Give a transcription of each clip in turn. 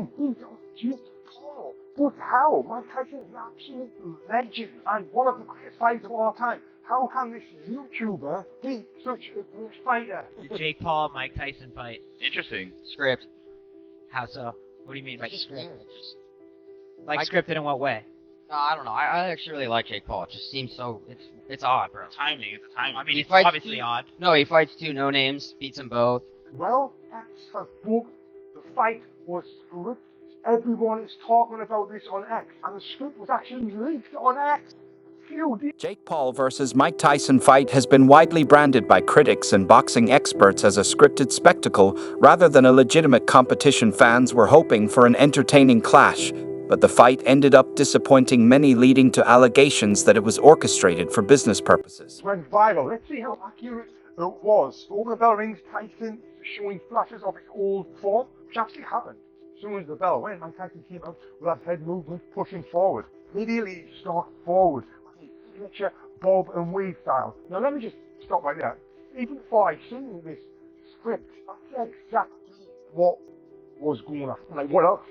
Tyson beat off Jake Paul. But how? Mike Tyson is an absolute legend and one of the greatest fighters of all time. How can this YouTuber be such a great fighter? The Jake Paul Mike Tyson fight. Interesting. Script. How so? What do you mean by script? Like Mike- scripted in what way? No, I don't know. I actually really like Jake Paul. It just seems so. It's odd, bro. It's the timing. I mean, He it's fights obviously two- odd. No, he fights two no names, beats them both. Well, X has booked. The fight was scripted. Everyone is talking about this on X, and the script was actually leaked on X. Jake Paul versus Mike Tyson fight has been widely branded by critics and boxing experts as a scripted spectacle rather than a legitimate competition. Fans were hoping for an entertaining clash, but the fight ended up disappointing many, leading to allegations that it was orchestrated for business purposes. Went viral. Let's see how accurate it was. Over the bell rings, Tyson showing flashes of his old form, which actually happened. As soon as the bell went, Mike Tyson came out with that head movement pushing forward. Immediately he stalked forward with his signature bob and weave style. Now let me just stop right there. Even before I seen this script, that's exactly what was going on. Like what else?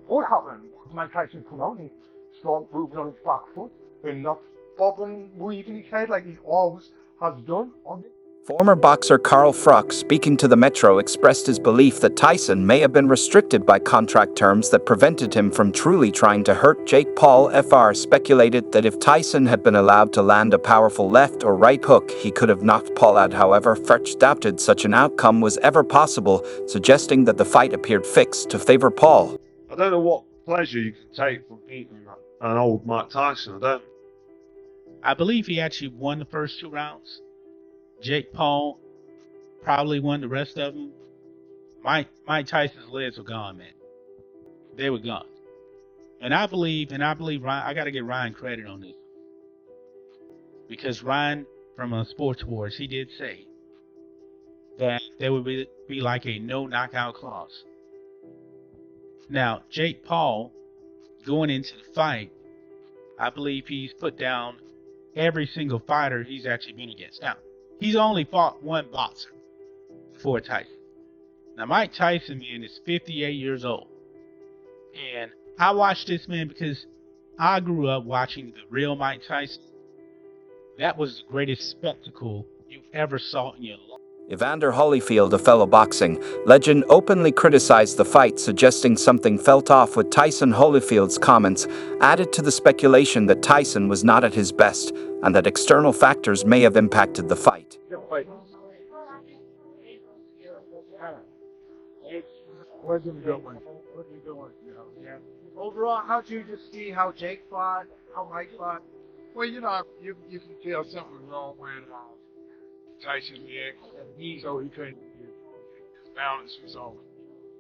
What happened? Mike Tyson come out and he started moving on his back foot and not bob and weaving his head like he always has done on it. Former boxer Carl Fruck, speaking to the Metro, expressed his belief that Tyson may have been restricted by contract terms that prevented him from truly trying to hurt Jake Paul. FR speculated that if Tyson had been allowed to land a powerful left or right hook, he could have knocked Paul out. However, Fruck doubted such an outcome was ever possible, suggesting that the fight appeared fixed to favor Paul. I don't know what pleasure you can take from beating an old Mike Tyson. I believe he actually won the first 2 rounds. Jake Paul probably won the rest of them. Mike Tyson's legs were gone, man. They were gone. And I believe Ryan, I got to give Ryan credit on this. Because Ryan from Sports Wars, he did say that there would be like a no knockout clause. Now, Jake Paul, going into the fight, I believe he's put down every single fighter he's actually been against. Now, he's only fought one boxer before Tyson. Now, Mike Tyson, man, is 58 years old. And I watched this man because I grew up watching the real Mike Tyson. That was the greatest spectacle you ever saw in your life. Evander Holyfield, a fellow boxing legend, openly criticized the fight, suggesting something felt off with Tyson. Holyfield's comments added to the speculation that Tyson was not at his best and that external factors may have impacted the fight. Overall, how'd you just see how Jake fought, how Mike fought? Well, you can tell something was wrong when Tyson reacted, so he couldn't. His balance was off.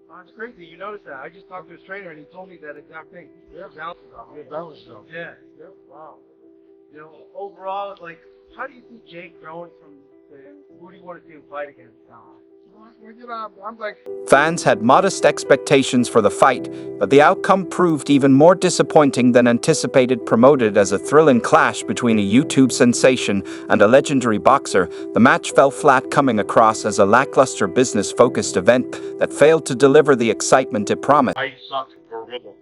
That's crazy. You noticed that? I just talked to his trainer and he told me that exact thing. Yeah, balance was off. Yeah, balance was off. Yeah. Yeah. Wow. You know, overall, like, how do you see Jake growing from? Who do you want to see him fight against? Well, I'm like. Fans had modest expectations for the fight, but the outcome proved even more disappointing than anticipated. Promoted as a thrilling clash between a YouTube sensation and a legendary boxer, the match fell flat, coming across as a lackluster business-focused event that failed to deliver the excitement it promised. I sucked for real.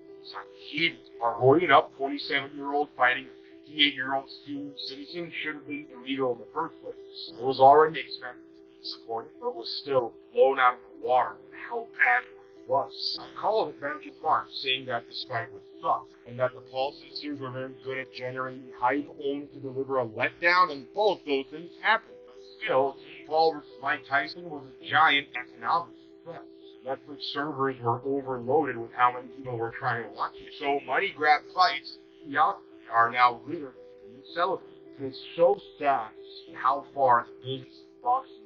Kids are growing up, 27-year-old fighting 58-year-old senior citizen shouldn't be illegal in the first place. It was already expected. Disappointed, but was still blown out of the water with how bad it was. I called it Benji Mark, saying that this fight would suck, and that the Paul sisters were very good at generating hype only to deliver a letdown, and both those things happened. But still, Paul vs. Mike Tyson was a giant economic success. Netflix servers were overloaded with how many people were trying to watch it. So money grab fights, are now littered and celebrated. It's so sad how far the business of boxing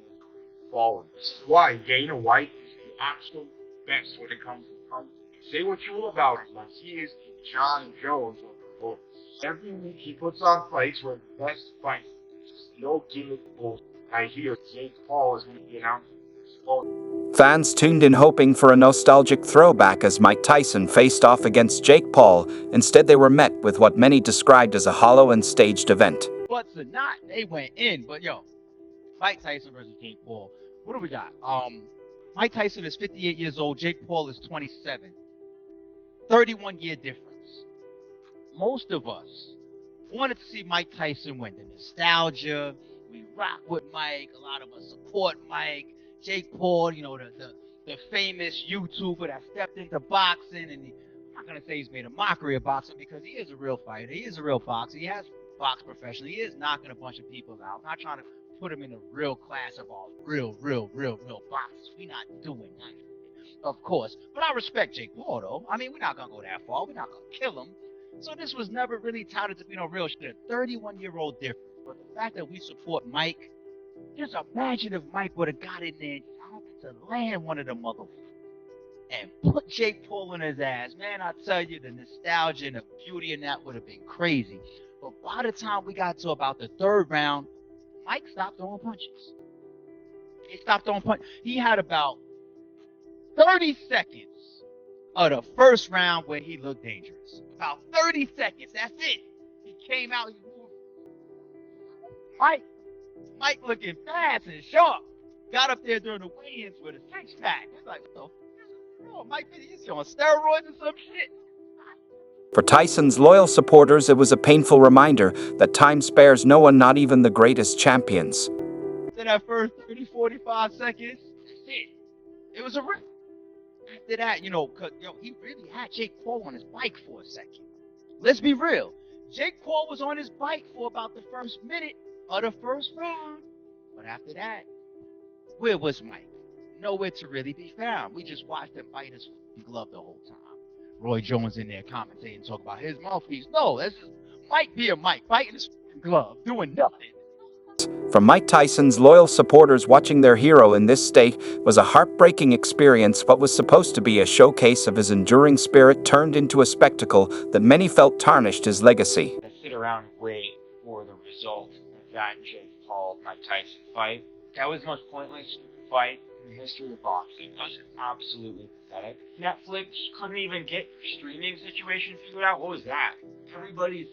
fallen. This is why Dana White is the absolute best when it comes to fighting. Say what you will about him, but he is the John Jones of the boys. Every week he puts on fights where the best fights. No gimmick bullshit. I hear Jake Paul is going to be announcing this opponent. Fans tuned in hoping for a nostalgic throwback as Mike Tyson faced off against Jake Paul. Instead, they were met with what many described as a hollow and staged event. What's the knot? They went in, but yo, Mike Tyson versus Jake Paul. What do we got? Mike Tyson is 58 years old. Jake Paul is 27. 31-year difference. Most of us wanted to see Mike Tyson win. The nostalgia, we rock with Mike. A lot of us support Mike. Jake Paul, the famous YouTuber that stepped into boxing, and I'm not gonna say he's made a mockery of boxing because he is a real fighter. He is a real boxer. He has boxed professionally. He is knocking a bunch of people out. I'm not trying to put him in a real class of all real boxers. We're not doing that, of course. But I respect Jake Paul, though. I mean, we're not gonna go that far. We're not gonna kill him. So this was never really touted to be no real shit. A 31-year-old difference. But the fact that we support Mike, just imagine if Mike would have got in there to land one of the motherfuckers and put Jake Paul in his ass. Man, I tell you, the nostalgia and the beauty in that would have been crazy. But by the time we got to about the third round, Mike stopped throwing punches. He stopped throwing punches. He had about 30 seconds of the first round where he looked dangerous. About 30 seconds. That's it. He came out. He moved. Mike looking fast and sharp. Got up there during the weigh-ins with a six-pack. It's like, what the fuck? Mike, he's on steroids or some shit. For Tyson's loyal supporters, it was a painful reminder that time spares no one, not even the greatest champions. After that first 30, 45 seconds, that's it. It was a wrap. After that, he really had Jake Paul on his bike for a second. Let's be real. Jake Paul was on his bike for about the first minute of the first round. But after that, where was Mike? Nowhere to really be found. We just watched him fight his glove the whole time. Roy Jones in there commentating, talking about his mouthpiece. No, that's just Mike being Mike, fighting his glove, doing nothing. For Mike Tyson's loyal supporters, watching their hero in this state was a heartbreaking experience. What was supposed to be a showcase of his enduring spirit turned into a spectacle that many felt tarnished his legacy. To sit around and wait for the result of that Jake Paul-Mike Tyson fight, that was the most pointless fight in the history of boxing. That was absolutely pathetic. Netflix couldn't even get your streaming situation figured out. What was that? Everybody's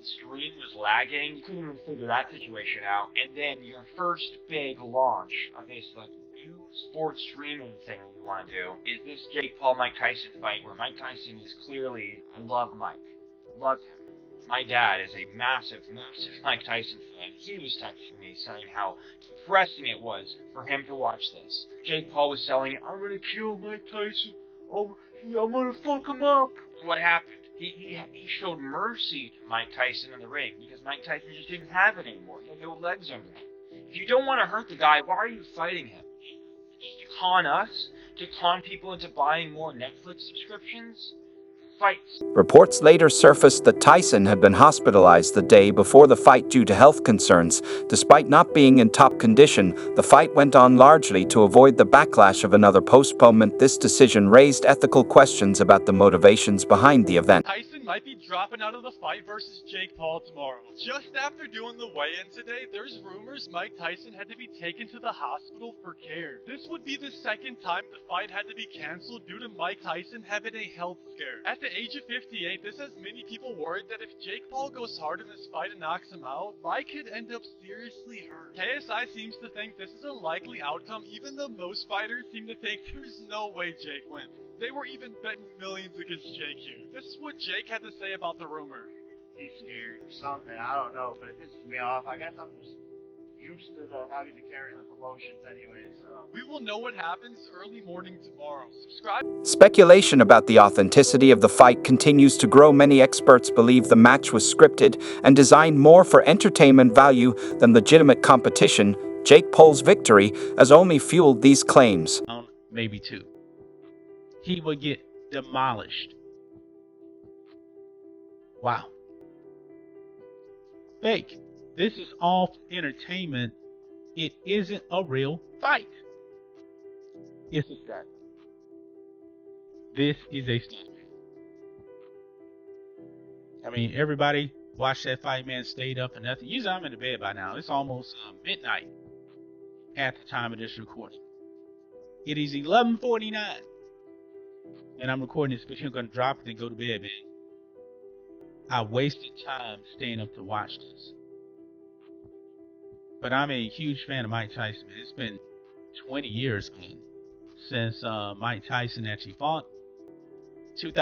stream was lagging. You couldn't even figure that situation out. And then your first big launch of this new sports streaming thing you want to do is this Jake Paul-Mike Tyson fight where Mike Tyson is clearly, I love Mike. Love him. My dad is a massive Mike Tyson fan. He was texting me saying how depressing it was for him to watch this. Jake Paul was selling, I'm gonna kill Mike Tyson. I'm gonna fuck him up. What happened? He showed mercy to Mike Tyson in the ring because Mike Tyson just didn't have it anymore. He had no legs under him. If you don't want to hurt the guy, why are you fighting him? To con us? To con people into buying more Netflix subscriptions? Fights. Reports later surfaced that Tyson had been hospitalized the day before the fight due to health concerns. Despite not being in top condition, the fight went on largely to avoid the backlash of another postponement. This decision raised ethical questions about the motivations behind the event. Tyson might be dropping out of the fight versus Jake Paul tomorrow. Just after doing the weigh-in today, there's rumors Mike Tyson had to be taken to the hospital for care. This would be the second time the fight had to be canceled due to Mike Tyson having a health scare. At the age of 58, this has many people worried that if Jake Paul goes hard in this fight and knocks him out, Mike could end up seriously hurt. KSI seems to think this is a likely outcome, even though most fighters seem to think there's no way Jake wins. They were even betting millions against Jake here. This is what Jake had to say about the rumor. He's scared or something, I don't know, but it pisses me off. I guess I'm just used to having to carry the promotions anyway, so. We will know what happens early morning tomorrow. Subscribe. Speculation about the authenticity of the fight continues to grow. Many experts believe the match was scripted and designed more for entertainment value than legitimate competition. Jake Paul's victory has only fueled these claims. Maybe two. He would get demolished. Wow. Fake. This is all entertainment. It isn't a real fight. It's a stunt. This is a stunt. I mean, everybody watched that fight, man, stayed up and nothing. Usually I'm in the bed by now. It's almost midnight at the time of this recording. It is 11:49. And I'm recording this, but I'm going to drop it and go to bed, man. I wasted time staying up to watch this. But I'm a huge fan of Mike Tyson, man. It's been 20 years, man, since Mike Tyson actually fought. 2000.